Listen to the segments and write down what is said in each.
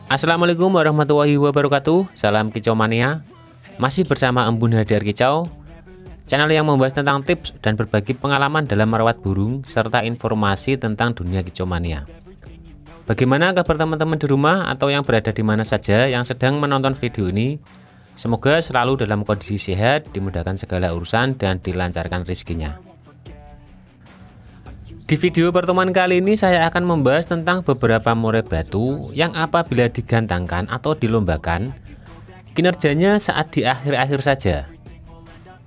Assalamualaikum warahmatullahi wabarakatuh. Salam kicau mania. Masih bersama Embun Hadar Kicau, channel yang membahas tentang tips dan berbagi pengalaman dalam merawat burung serta informasi tentang dunia kicau mania. Bagaimana kabar teman-teman di rumah atau yang berada di mana saja yang sedang menonton video ini? Semoga selalu dalam kondisi sehat, dimudahkan segala urusan dan dilancarkan rezekinya. Di video pertemuan kali ini saya akan membahas tentang beberapa murai batu yang apabila digantangkan atau dilombakan, kinerjanya saat di akhir-akhir saja.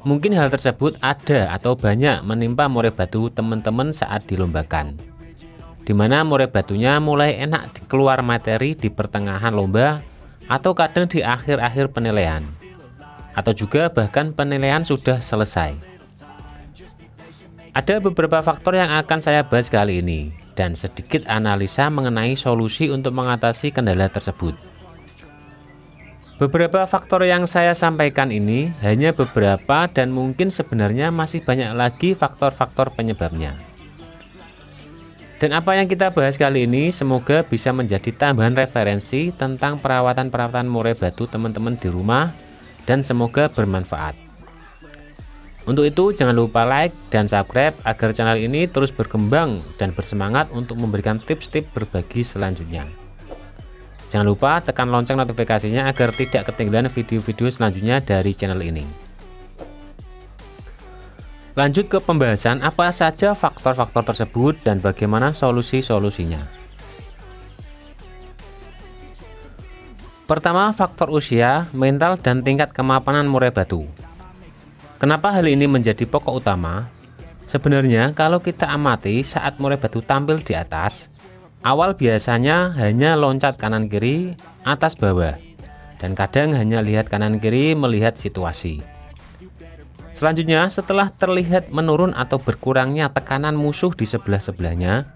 Mungkin hal tersebut ada atau banyak menimpa murai batu teman-teman saat dilombakan, di mana murai batunya mulai enak keluar materi di pertengahan lomba atau kadang di akhir-akhir penilaian, atau juga bahkan penilaian sudah selesai. Ada beberapa faktor yang akan saya bahas kali ini dan sedikit analisa mengenai solusi untuk mengatasi kendala tersebut. Beberapa faktor yang saya sampaikan ini hanya beberapa dan mungkin sebenarnya masih banyak lagi faktor-faktor penyebabnya. Dan apa yang kita bahas kali ini semoga bisa menjadi tambahan referensi tentang perawatan-perawatan murai batu teman-teman di rumah dan semoga bermanfaat. Untuk itu jangan lupa like dan subscribe agar channel ini terus berkembang dan bersemangat untuk memberikan tips-tips berbagi selanjutnya. Jangan lupa tekan lonceng notifikasinya agar tidak ketinggalan video-video selanjutnya dari channel ini. Lanjut ke pembahasan apa saja faktor-faktor tersebut dan bagaimana solusi-solusinya. Pertama, faktor usia, mental, dan tingkat kemapanan murai batu. Kenapa hal ini menjadi pokok utama? Sebenarnya kalau kita amati saat murai batu tampil di atas, awal biasanya hanya loncat kanan kiri, atas bawah, dan kadang hanya lihat kanan kiri melihat situasi. Selanjutnya setelah terlihat menurun atau berkurangnya tekanan musuh di sebelah-sebelahnya,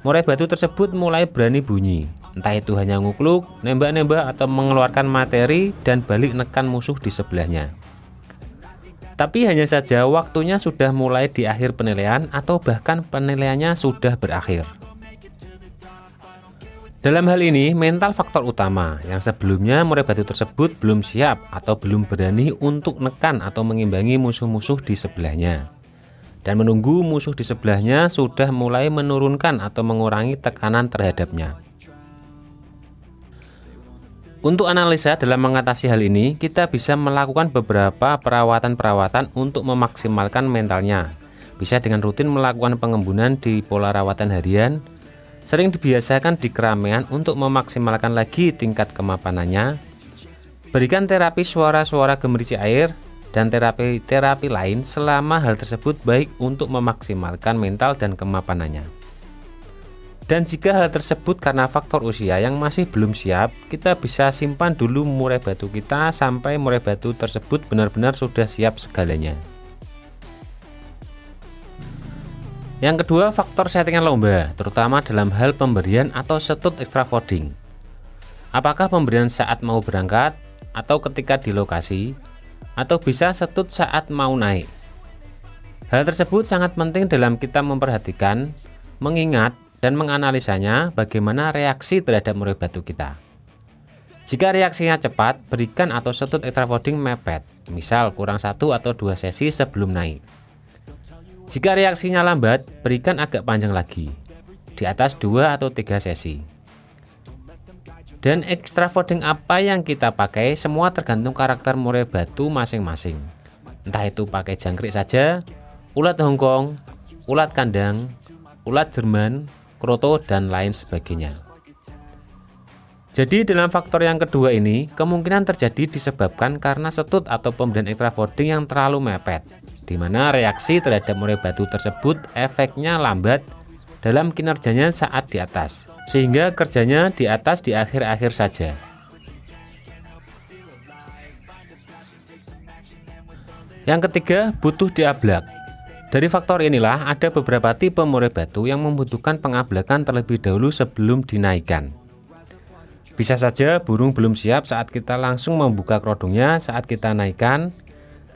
murai batu tersebut mulai berani bunyi, entah itu hanya ngukluk, nembak-nembak atau mengeluarkan materi dan balik nekan musuh di sebelahnya. Tapi hanya saja waktunya sudah mulai di akhir penilaian atau bahkan penilaiannya sudah berakhir. Dalam hal ini mental faktor utama yang sebelumnya murai batu tersebut belum siap atau belum berani untuk nekan atau mengimbangi musuh-musuh di sebelahnya dan menunggu musuh di sebelahnya sudah mulai menurunkan atau mengurangi tekanan terhadapnya. Untuk analisa dalam mengatasi hal ini, kita bisa melakukan beberapa perawatan-perawatan untuk memaksimalkan mentalnya. Bisa dengan rutin melakukan pengembunan di pola rawatan harian, sering dibiasakan di keramaian untuk memaksimalkan lagi tingkat kemapanannya, berikan terapi suara-suara gemericik air, dan terapi-terapi lain selama hal tersebut baik untuk memaksimalkan mental dan kemapanannya. Dan jika hal tersebut karena faktor usia yang masih belum siap, kita bisa simpan dulu murai batu kita sampai murai batu tersebut benar-benar sudah siap segalanya. Yang kedua, faktor settingan lomba, terutama dalam hal pemberian atau setut extra folding. Apakah pemberian saat mau berangkat, atau ketika di lokasi, atau bisa setut saat mau naik. Hal tersebut sangat penting dalam kita memperhatikan, mengingat, dan menganalisanya bagaimana reaksi terhadap murai batu kita. Jika reaksinya cepat, berikan atau setut extra folding mepet, misal kurang 1 atau 2 sesi sebelum naik. Jika reaksinya lambat, berikan agak panjang lagi, di atas 2 atau 3 sesi. Dan extra folding apa yang kita pakai semua tergantung karakter murai batu masing-masing. Entah itu pakai jangkrik saja, ulat Hongkong, ulat kandang, ulat Jerman, kroto, dan lain sebagainya. Jadi dalam faktor yang kedua ini kemungkinan terjadi disebabkan karena setut atau pemberian extra folding yang terlalu mepet, di mana reaksi terhadap murai batu tersebut efeknya lambat dalam kinerjanya saat di atas, sehingga kerjanya di atas di akhir-akhir saja. Yang ketiga, butuh diablak. Dari faktor inilah ada beberapa tipe murai batu yang membutuhkan pengablakan terlebih dahulu sebelum dinaikkan. Bisa saja burung belum siap saat kita langsung membuka kerodongnya saat kita naikkan,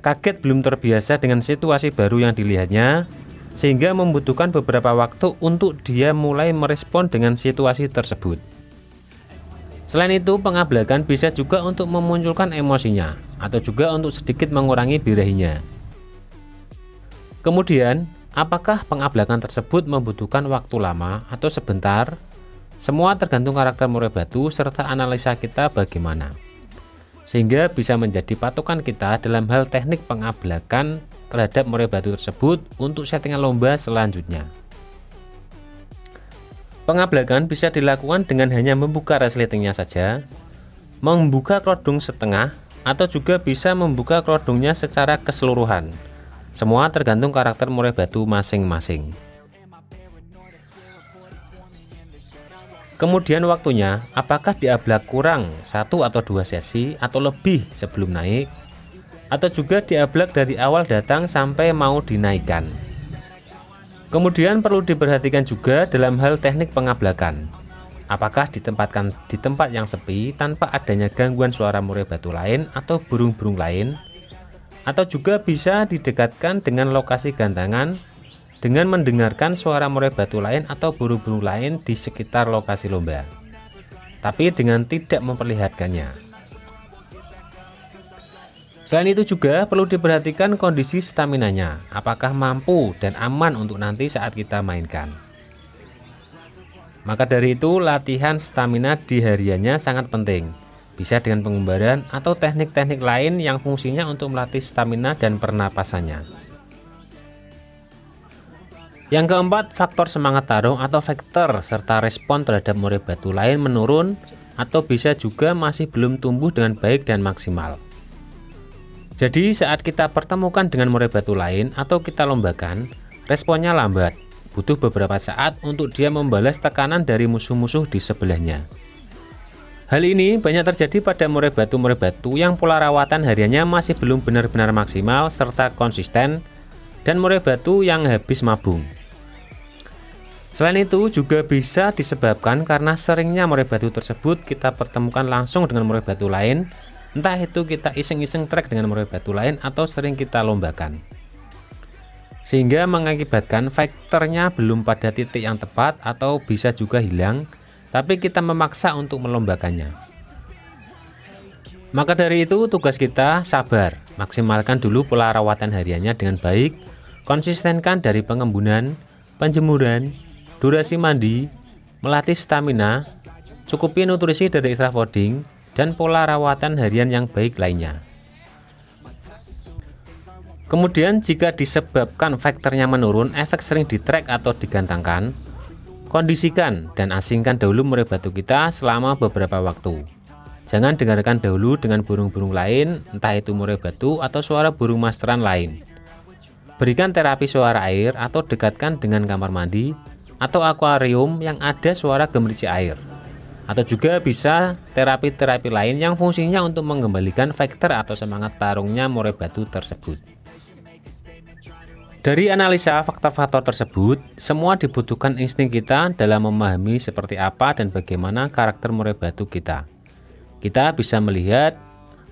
kaget belum terbiasa dengan situasi baru yang dilihatnya, sehingga membutuhkan beberapa waktu untuk dia mulai merespon dengan situasi tersebut. Selain itu, pengablakan bisa juga untuk memunculkan emosinya atau juga untuk sedikit mengurangi birahinya. Kemudian, apakah pengablakan tersebut membutuhkan waktu lama atau sebentar? Semua tergantung karakter murai batu serta analisa kita bagaimana, sehingga bisa menjadi patokan kita dalam hal teknik pengablakan terhadap murai batu tersebut untuk settingan lomba selanjutnya. Pengablakan bisa dilakukan dengan hanya membuka resletingnya saja, membuka kerodong setengah, atau juga bisa membuka kerodongnya secara keseluruhan. Semua tergantung karakter murai batu masing-masing. Kemudian waktunya, apakah diablak kurang 1 atau 2 sesi atau lebih sebelum naik, atau juga diablak dari awal datang sampai mau dinaikkan. Kemudian perlu diperhatikan juga dalam hal teknik pengablakan. Apakah ditempatkan di tempat yang sepi tanpa adanya gangguan suara murai batu lain atau burung-burung lain, atau juga bisa didekatkan dengan lokasi gantangan dengan mendengarkan suara murai batu lain atau burung-burung lain di sekitar lokasi lomba, tapi dengan tidak memperlihatkannya. Selain itu juga perlu diperhatikan kondisi staminanya, apakah mampu dan aman untuk nanti saat kita mainkan. Maka dari itu, latihan stamina di hariannya sangat penting, bisa dengan penggambaran atau teknik-teknik lain yang fungsinya untuk melatih stamina dan pernapasannya. Yang keempat, faktor semangat tarung atau faktor serta respon terhadap murai batu lain menurun atau bisa juga masih belum tumbuh dengan baik dan maksimal. Jadi saat kita pertemukan dengan murai batu lain atau kita lombakan, responnya lambat, butuh beberapa saat untuk dia membalas tekanan dari musuh-musuh di sebelahnya. Hal ini banyak terjadi pada murai batu yang pola rawatan hariannya masih belum benar-benar maksimal serta konsisten, dan murai batu yang habis mabung. Selain itu juga bisa disebabkan karena seringnya murai batu tersebut kita pertemukan langsung dengan murai batu lain, entah itu kita iseng-iseng trek dengan murai batu lain atau sering kita lombakan, sehingga mengakibatkan faktornya belum pada titik yang tepat atau bisa juga hilang, tapi kita memaksa untuk melombakannya. Maka dari itu tugas kita sabar, maksimalkan dulu pola rawatan hariannya dengan baik, konsistenkan dari pengembunan, penjemuran, durasi mandi, melatih stamina, cukupi nutrisi dari extra fooding, dan pola rawatan harian yang baik lainnya. Kemudian jika disebabkan faktornya menurun, efek sering di-track atau digantangkan, kondisikan dan asingkan dahulu murai batu kita selama beberapa waktu. Jangan dengarkan dahulu dengan burung-burung lain, entah itu murai batu atau suara burung masteran lain. Berikan terapi suara air atau dekatkan dengan kamar mandi atau akuarium yang ada suara gemericik air. Atau juga bisa terapi-terapi lain yang fungsinya untuk mengembalikan faktor atau semangat tarungnya murai batu tersebut. Dari analisa faktor-faktor tersebut, semua dibutuhkan insting kita dalam memahami seperti apa dan bagaimana karakter murai batu kita. Kita bisa melihat,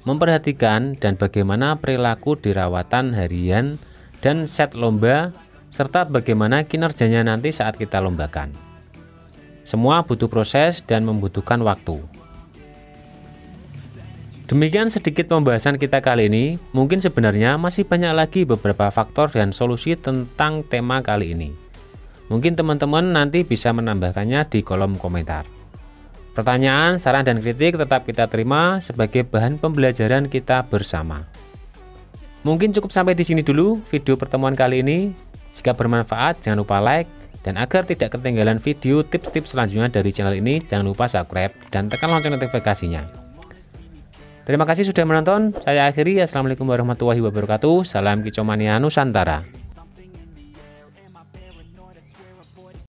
memperhatikan, dan bagaimana perilaku di rawatan harian dan set lomba, serta bagaimana kinerjanya nanti saat kita lombakan. Semua butuh proses dan membutuhkan waktu. Demikian sedikit pembahasan kita kali ini. Mungkin sebenarnya masih banyak lagi beberapa faktor dan solusi tentang tema kali ini. Mungkin teman-teman nanti bisa menambahkannya di kolom komentar. Pertanyaan, saran, dan kritik tetap kita terima sebagai bahan pembelajaran kita bersama. Mungkin cukup sampai di sini dulu video pertemuan kali ini. Jika bermanfaat, jangan lupa like. Dan agar tidak ketinggalan video tips-tips selanjutnya dari channel ini, jangan lupa subscribe dan tekan lonceng notifikasinya. Terima kasih sudah menonton. Saya akhiri. Assalamualaikum warahmatullahi wabarakatuh. Salam Kicomania Nusantara.